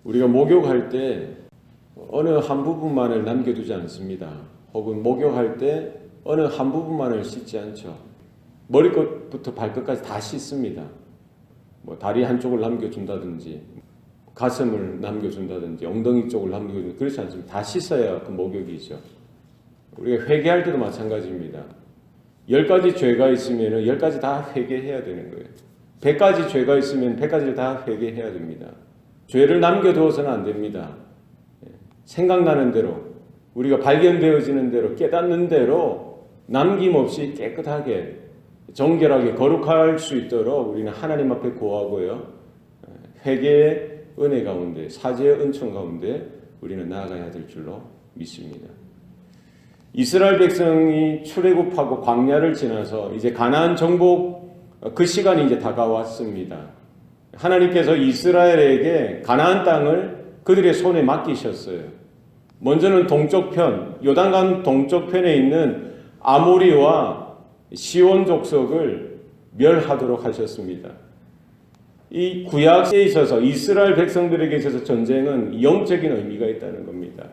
우리가 목욕할 때 어느 한 부분만을 남겨두지 않습니다. 혹은 목욕할 때 어느 한 부분만을 씻지 않죠. 머리끝부터 발끝까지 다 씻습니다. 다리 한쪽을 남겨준다든지 가슴을 남겨준다든지 엉덩이 쪽을 남겨준다든지 그렇지 않습니다. 다 씻어야 그 목욕이죠. 우리가 회개할 때도 마찬가지입니다. 10가지 죄가 있으면 10가지 다 회개해야 되는 거예요. 100가지 죄가 있으면 100가지를 다 회개해야 됩니다. 죄를 남겨두어서는 안 됩니다. 생각나는 대로 우리가 발견되어지는 대로 깨닫는 대로 남김없이 깨끗하게 정결하게 거룩할 수 있도록 우리는 하나님 앞에 구하고요. 회개의 은혜 가운데 사죄의 은총 가운데 우리는 나아가야 될 줄로 믿습니다. 이스라엘 백성이 출애굽하고 광야를 지나서 이제 가나안 정복 그 시간이 이제 다가왔습니다. 하나님께서 이스라엘에게 가나안 땅을 그들의 손에 맡기셨어요. 먼저는 동쪽편, 요단강 동쪽편에 있는 아모리와 시온 족속을 멸하도록 하셨습니다. 이 구약에 있어서 이스라엘 백성들에게 있어서 전쟁은 영적인 의미가 있다는 겁니다.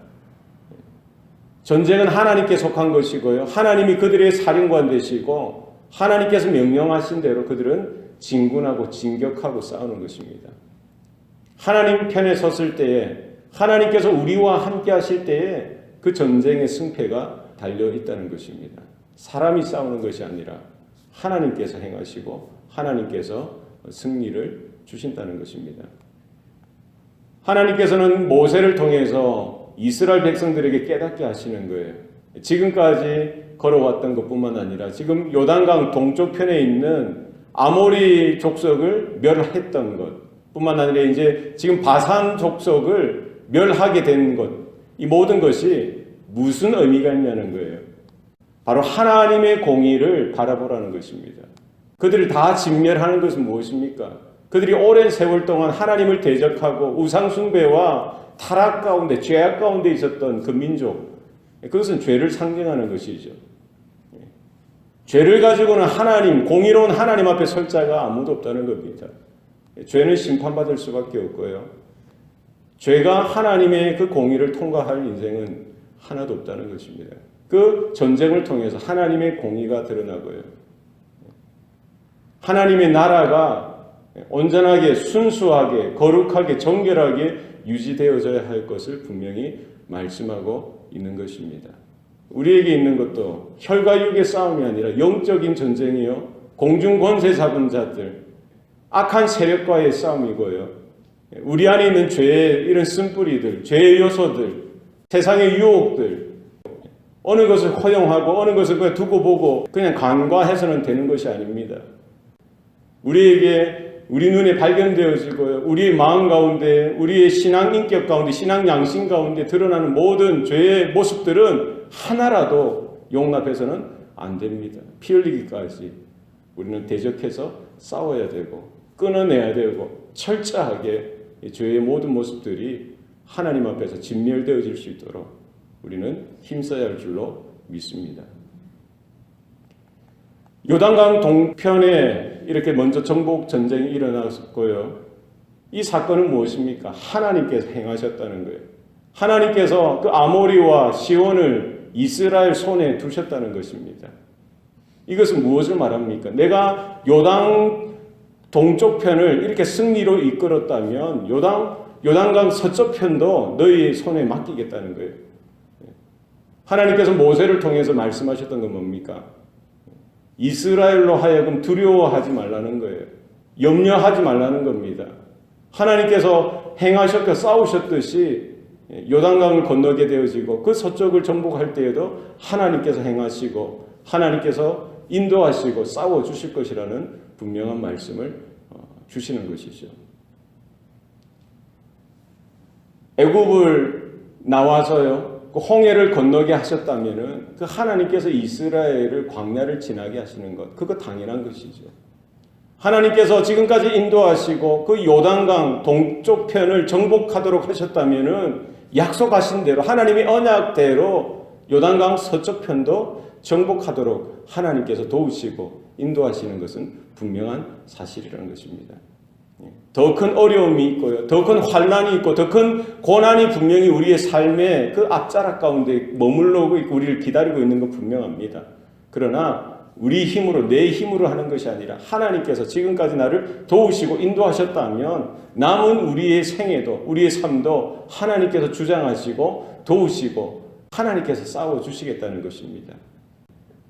전쟁은 하나님께 속한 것이고요. 하나님이 그들의 사령관 되시고 하나님께서 명령하신 대로 그들은 진군하고 진격하고 싸우는 것입니다. 하나님 편에 섰을 때에 하나님께서 우리와 함께 하실 때에 그 전쟁의 승패가 달려 있다는 것입니다. 사람이 싸우는 것이 아니라 하나님께서 행하시고 하나님께서 승리를 주신다는 것입니다. 하나님께서는 모세를 통해서 이스라엘 백성들에게 깨닫게 하시는 거예요. 지금까지 걸어왔던 것뿐만 아니라 지금 요단강 동쪽편에 있는 아모리 족속을 멸했던 것뿐만 아니라 이제 지금 바산 족속을 멸하게 된 것, 이 모든 것이 무슨 의미가 있냐는 거예요. 바로 하나님의 공의를 바라보라는 것입니다. 그들을 다 진멸하는 것은 무엇입니까? 그들이 오랜 세월 동안 하나님을 대적하고 우상숭배와 타락 가운데 죄악 가운데 있었던 그 민족, 그것은 죄를 상징하는 것이죠. 죄를 가지고는 하나님, 공의로운 하나님 앞에 설 자가 아무도 없다는 겁니다. 죄는 심판받을 수밖에 없고요. 죄가 하나님의 그 공의를 통과할 인생은 하나도 없다는 것입니다. 그 전쟁을 통해서 하나님의 공의가 드러나고요. 하나님의 나라가 온전하게 순수하게 거룩하게 정결하게 유지되어져야 할 것을 분명히 말씀하고 있는 것입니다. 우리에게 있는 것도 혈과 육의 싸움이 아니라 영적인 전쟁이요. 공중 권세 잡은 자들, 악한 세력과의 싸움이고요. 우리 안에 있는 죄의 이런 쓴뿌리들, 죄의 요소들, 세상의 유혹들, 어느 것을 허용하고 어느 것을 그냥 두고 보고 그냥 간과해서는 되는 것이 아닙니다. 우리에게 우리 눈에 발견되어지고요. 우리의 마음 가운데, 우리의 신앙 인격 가운데, 신앙 양심 가운데 드러나는 모든 죄의 모습들은 하나라도 용납해서는 안 됩니다. 피 흘리기까지 우리는 대적해서 싸워야 되고 끊어내야 되고 철저하게 죄의 모든 모습들이 하나님 앞에서 진멸되어질 수 있도록 우리는 힘써야 할 줄로 믿습니다. 요단강 동편에 이렇게 먼저 정복 전쟁이 일어났고요. 이 사건은 무엇입니까? 하나님께서 행하셨다는 거예요. 하나님께서 그 아모리와 시온을 이스라엘 손에 두셨다는 것입니다. 이것은 무엇을 말합니까? 내가 요단 동쪽 편을 이렇게 승리로 이끌었다면 요단강 서쪽 편도 너희 손에 맡기겠다는 거예요. 하나님께서 모세를 통해서 말씀하셨던 건 뭡니까? 이스라엘로 하여금 두려워하지 말라는 거예요. 염려하지 말라는 겁니다. 하나님께서 행하셨고 싸우셨듯이 요단강을 건너게 되어지고 그 서쪽을 정복할 때에도 하나님께서 행하시고 하나님께서 인도하시고 싸워주실 것이라는 분명한 말씀을 주시는 것이죠. 애굽을 나와서요, 그 홍해를 건너게 하셨다면은 그 하나님께서 이스라엘을 광야를 지나게 하시는 것, 그거 당연한 것이죠. 하나님께서 지금까지 인도하시고 그 요단강 동쪽 편을 정복하도록 하셨다면은 약속하신 대로 하나님의 언약대로 요단강 서쪽 편도 정복하도록 하나님께서 도우시고 인도하시는 것은 분명한 사실이라는 것입니다. 더 큰 어려움이 있고요. 더 큰 환난이 있고 더 큰 고난이 분명히 우리의 삶의 그 앞자락 가운데 머물러 있고 우리를 기다리고 있는 건 분명합니다. 그러나 우리 힘으로 내 힘으로 하는 것이 아니라 하나님께서 지금까지 나를 도우시고 인도하셨다면 남은 우리의 생애도 우리의 삶도 하나님께서 주장하시고 도우시고 하나님께서 싸워주시겠다는 것입니다.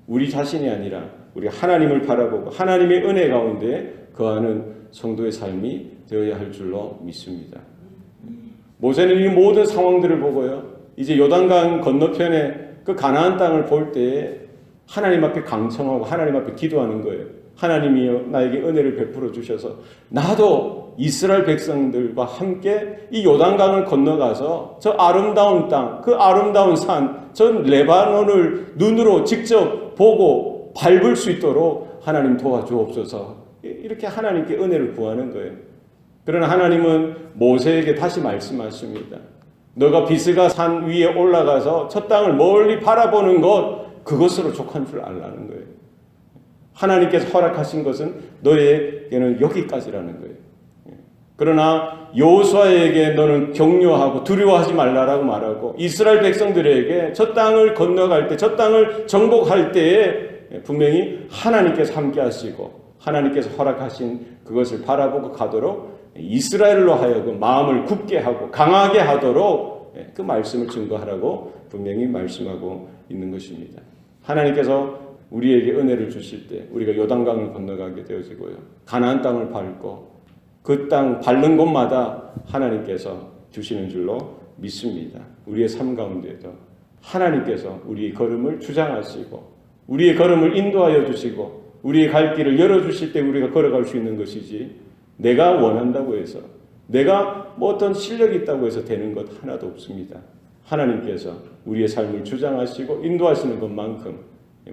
우리 자신이 아니라 우리 하나님을 바라보고 하나님의 은혜 가운데 거하는 성도의 삶이 되어야 할 줄로 믿습니다. 모세는 이 모든 상황들을 보고요. 이제 요단강 건너편에 그 가나안 땅을 볼 때에 하나님 앞에 강청하고 하나님 앞에 기도하는 거예요. 하나님이여 나에게 은혜를 베풀어 주셔서 나도 이스라엘 백성들과 함께 이 요단강을 건너가서 저 아름다운 땅, 그 아름다운 산, 전 레바논을 눈으로 직접 보고 밟을 수 있도록 하나님 도와주옵소서. 이렇게 하나님께 은혜를 구하는 거예요. 그러나 하나님은 모세에게 다시 말씀하십니다. 너가 비스가 산 위에 올라가서 첫 땅을 멀리 바라보는 것 그것으로 족한 줄 알라는 거예요. 하나님께서 허락하신 것은 너에게는 여기까지라는 거예요. 그러나 여호수아에게 너는 격려하고 두려워하지 말라라고 말하고 이스라엘 백성들에게 저 땅을 건너갈 때 저 땅을 정복할 때에 분명히 하나님께서 함께 하시고 하나님께서 허락하신 그것을 바라보고 가도록 이스라엘로 하여금 마음을 굳게 하고 강하게 하도록 그 말씀을 증거하라고 분명히 말씀하고 있는 것입니다. 하나님께서 우리에게 은혜를 주실 때 우리가 요단강을 건너가게 되어지고요. 가나안 땅을 밟고 그 땅 밟는 곳마다 하나님께서 주시는 줄로 믿습니다. 우리의 삶 가운데에도 하나님께서 우리의 걸음을 주장하시고 우리의 걸음을 인도하여 주시고 우리의 갈 길을 열어주실 때 우리가 걸어갈 수 있는 것이지 내가 원한다고 해서 내가 뭐 어떤 실력이 있다고 해서 되는 것 하나도 없습니다. 하나님께서 우리의 삶을 주장하시고 인도하시는 것만큼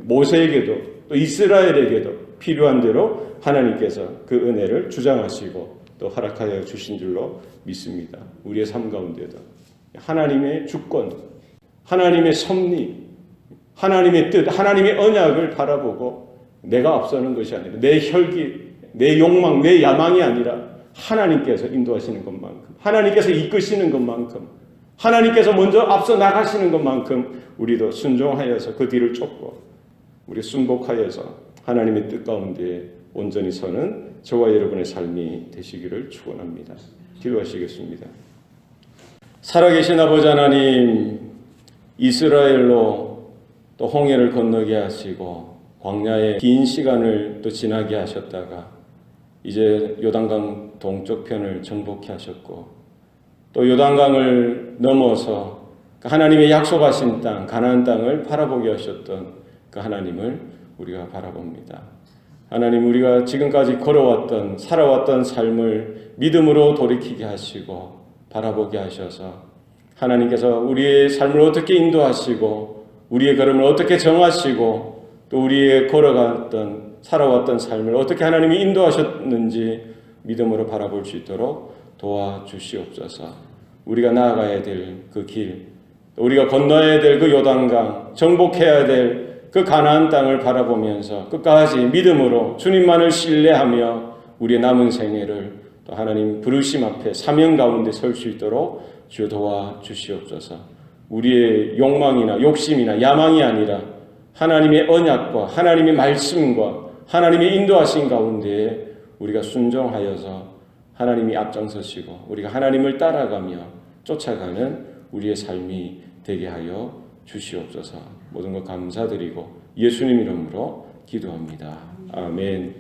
모세에게도 또 이스라엘에게도 필요한 대로 하나님께서 그 은혜를 주장하시고 또 허락하여 주신 줄로 믿습니다. 우리의 삶 가운데도 하나님의 주권, 하나님의 섭리, 하나님의 뜻, 하나님의 언약을 바라보고 내가 앞서는 것이 아니라 내 혈기, 내 욕망, 내 야망이 아니라 하나님께서 인도하시는 것만큼 하나님께서 이끄시는 것만큼 하나님께서 먼저 앞서 나가시는 것만큼 우리도 순종하여서 그 뒤를 쫓고 우리 순복하여서 하나님의 뜻 가운데 온전히 서는 저와 여러분의 삶이 되시기를 축원합니다. 기도하시겠습니다. 살아계신 아버지 하나님, 이스라엘로 또 홍해를 건너게 하시고 광야의 긴 시간을 또 지나게 하셨다가 이제 요단강 동쪽편을 정복케 하셨고 또 요단강을 넘어서 하나님의 약속하신 땅 가나안 땅을 바라보게 하셨던 그 하나님을 우리가 바라봅니다. 하나님, 우리가 지금까지 걸어왔던 살아왔던 삶을 믿음으로 돌이키게 하시고 바라보게 하셔서 하나님께서 우리의 삶을 어떻게 인도하시고 우리의 걸음을 어떻게 정하시고 또 우리의 걸어갔던 살아왔던 삶을 어떻게 하나님이 인도하셨는지 믿음으로 바라볼 수 있도록 도와주시옵소서. 우리가 나아가야 될 그 길, 우리가 건너야 될 그 요단강, 정복해야 될 그 가나안 땅을 바라보면서 끝까지 믿음으로 주님만을 신뢰하며 우리의 남은 생애를 또 하나님 부르심 앞에 사명 가운데 설 수 있도록 주여 도와주시옵소서. 우리의 욕망이나 욕심이나 야망이 아니라 하나님의 언약과 하나님의 말씀과 하나님의 인도하신 가운데 우리가 순종하여서 하나님이 앞장서시고 우리가 하나님을 따라가며 쫓아가는 우리의 삶이 되게 하여 주시옵소서. 모든 것 감사드리고 예수님 이름으로 기도합니다. 아멘.